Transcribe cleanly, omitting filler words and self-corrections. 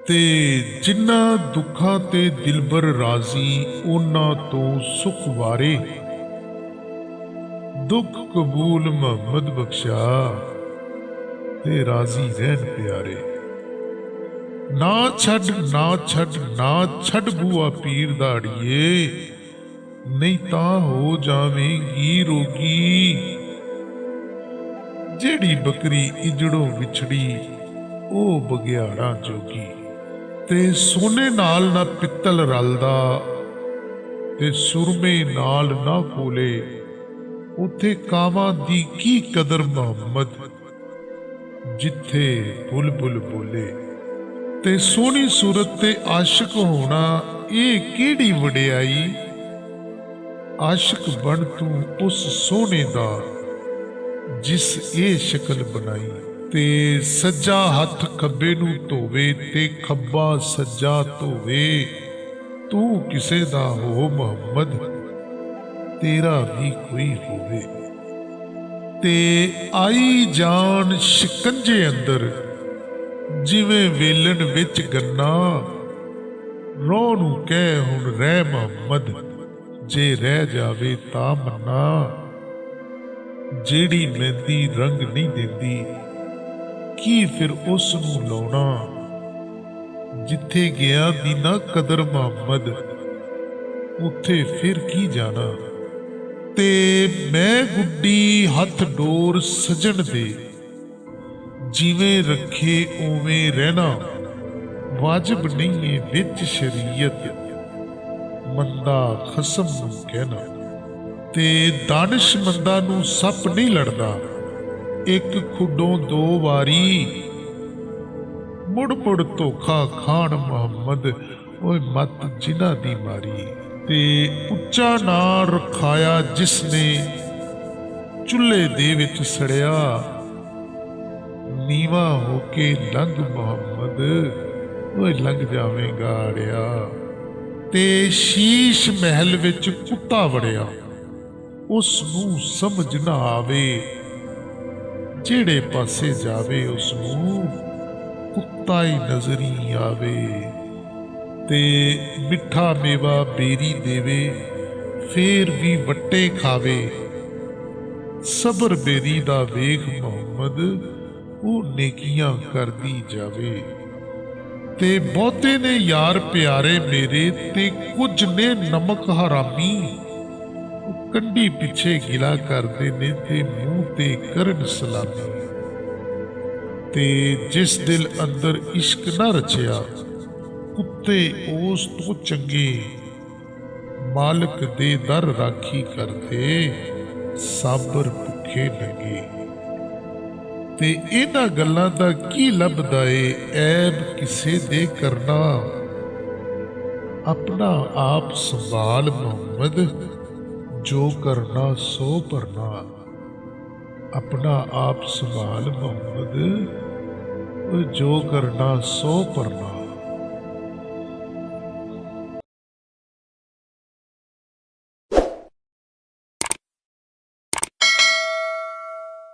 ਤੇ ਜਿਨ੍ਹਾਂ ਦੁੱਖਾਂ ਤੇ ਦਿਲਬਰ ਰਾਜ਼ੀ, ਉਹਨਾਂ ਤੋਂ ਸੁਖ ਵਾਰੇ। ਦੁੱਖ ਕਬੂਲ ਮੁਹੰਮਦ ਬਖਸ਼ਾ, ਤੇ ਰਾਜ਼ੀ ਰਹਿਣ ਪਿਆਰੇ। ਨਾ ਛੱਡ ਨਾ ਛੱਡ ਨਾ ਛੱਡ ਬੂਆ ਪੀਰ ਦਾੜੀਏ, ਨਹੀਂ ਤਾਂ ਹੋ ਜਾਵੇਂਗੀ ਰੋਗੀ। ਜਿਹੜੀ ਬੱਕਰੀ ਇਜੜੋਂ ਵਿਛੜੀ, ਉਹ ਬਗਿਆੜਾਂ ਜੋਗੀ। ਤੇ ਸੋਨੇ ਨਾਲ ਨਾ ਪਿੱਤਲ ਰਲਦਾ, ਤੇ ਸੁਰਮੇ ਨਾਲ ਨਾ ਕੋਲੇ। ਉੱਥੇ ਕਾਵਾਂ ਦੀ ਕੀ ਕਦਰ ਮੁਹੰਮਦ, ਜਿੱਥੇ ਬੁਲਬੁਲ ਬੋਲੇ। ਤੇ ਸੋਹਣੀ ਸੂਰਤ ਤੇ ਆਸ਼ਿਕ ਹੋਣਾ, ਇਹ ਕਿਹੜੀ ਵਡਿਆਈ। ਆਸ਼ਿਕ ਬਣ ਤੂੰ ਉਸ ਸੋਹਣੇ ਦਾ, ਜਿਸ ਇਹ ਸ਼ਕਲ ਬਣਾਈ। ਤੇ ਸੱਜਾ ਹੱਥ ਖੱਬੇ ਨੂੰ ਧੋਵੇ, ਤੇ ਖੱਬਾ ਸੱਜਾ ਧੋਵੇ। ਤੂੰ ਕਿਸੇ ਦਾ ਹੋ ਮੁਹੰਮਦ, ਤੇਰਾ ਵੀ ਕੋਈ ਹੋਵੇ। ਤੇ ਆਈ ਜਾਨ ਸ਼ਿਕੰਜੇ ਅੰਦਰ, ਜਿਵੇਂ ਵੇਲਣ ਵਿੱਚ ਗੰਨਾ। ਰੋਹ ਨੂੰ ਕਹਿ ਹੁਣ ਰਹਿ ਮੁਹੰਮਦ, ਜੇ ਰਹਿ ਜਾਵੇ ਤਾਂ ਮੰਨਾ। ਜਿਹੜੀ ਮਹਿੰਦੀ ਰੰਗ ਨਹੀਂ ਦਿੰਦੀ, ਕੀ ਫਿਰ ਉਸ ਨੂੰ ਲਾਉਣਾ। ਜਿੱਥੇ ਗਿਆ ਦੀ ਨਾ ਕਦਰ ਮੁਹੰਮਦ, ਉੱਥੇ ਫਿਰ ਕੀ ਜਾਣਾ। ਤੇ ਮੈਂ ਗੁੱਡੀ ਹੱਥ ਡੋਰ ਸਜਣ ਦੇ, ਜਿਵੇਂ ਰੱਖੇ ਉਵੇਂ ਰਹਿਣਾ। ਵਾਜਬ ਨਹੀਂ ਏ ਵਿੱਚ ਸ਼ਰੀਅਤ, ਮੰਦਾ ਖਸਮ ਨੂੰ ਕਹਿਣਾ। ਤੇ ਦਾਨਿਸ਼ਮੰਦਾਂ ਨੂੰ ਸੱਪ ਨਹੀਂ ਲੜਦਾ, ਇੱਕ ਖੁੱਡੋਂ ਦੋ ਵਾਰੀ। ਮੁੜ ਮੁੜ ਧੋਖਾ ਖਾਣ ਮੁਹੰਮਦ, ਓਏ ਮੱਤ ਜਿਨ੍ਹਾਂ ਦੀ ਮਾਰੀ। ਤੇ ਉੱਚਾ ਨਾਂ ਰਖਾਇਆ ਜਿਸ ਨੇ, ਚੁੱਲ੍ਹੇ ਦੇ ਵਿੱਚ ਸੜਿਆ। ਨੀਵਾਂ ਹੋ ਕੇ ਲੰਘ ਮੁਹੰਮਦ, ਓਏ ਲੰਘ ਜਾਵੇਂਗਾ ਅੜਿਆ। ਤੇ ਸ਼ੀਸ਼ ਮਹਿਲ ਵਿੱਚ ਕੁੱਤਾ ਵੜਿਆ, ਉਸ ਨੂੰ ਸਮਝ ਨਾ ਆਵੇ। ਜਿਹੜੇ ਪਾਸੇ ਜਾਵੇ ਉਸ ਨੂੰ ਕੁੱਤਾ ਹੀ ਨਜ਼ਰੀ ਆਵੇ। ਤੇ ਮਿੱਠਾ ਮੇਵਾ ਬੇਰੀ ਦੇਵੇ, ਫੇਰ ਵੀ ਵੱਟੇ ਖਾਵੇ। ਸਬਰ ਬੇਰੀ ਦਾ ਵੇਖ ਮੁਹੰਮਦ, ਉਹ ਨੇਕੀਆਂ ਕਰਦੀ ਜਾਵੇ। ਤੇ ਬਹੁਤੇ ਨੇ ਯਾਰ ਪਿਆਰੇ ਮੇਰੇ, ਤੇ ਕੁਝ ਨੇ ਨਮਕ ਹਰਾਮੀ। ਕੰਢੀ ਪਿੱਛੇ ਗਿਲਾ ਕਰਦੇ ਨੇ, ਤੇ ਮੂੰਹ ਤੇ ਕਰਨ ਸਲਾਮੀ। ਤੇ ਜਿਸ ਦਿਲ ਅੰਦਰ ਇਸ਼ਕ ਨਾ ਰਚਿਆ, ਕੁੱਤੇ ਉਸ ਤੋਂ ਚੰਗੇ। ਮਾਲਕ ਦੇ ਦਰ ਰਾਖੀ ਕਰਦੇ, ਸਾਬਰ ਭੁੱਖੇ ਲੱਗੇ। ਤੇ ਇਹਨਾਂ ਗੱਲਾਂ ਦਾ ਕੀ ਲੱਭਦਾ ਏ, ਐਬ ਕਿਸੇ ਦੇ ਕਰਨਾ। ਆਪਣਾ ਆਪ ਸੰਭਾਲ ਮੁਹੰਮਦ, ਜੋ ਕਰਨਾ ਸੋ ਭਰਨਾ। ਆਪਣਾ ਆਪ ਸੰਭਾਲ ਮੁਹੰਮਦ, ਜੋ ਕਰਨਾ ਸੋ ਭਰਨਾ।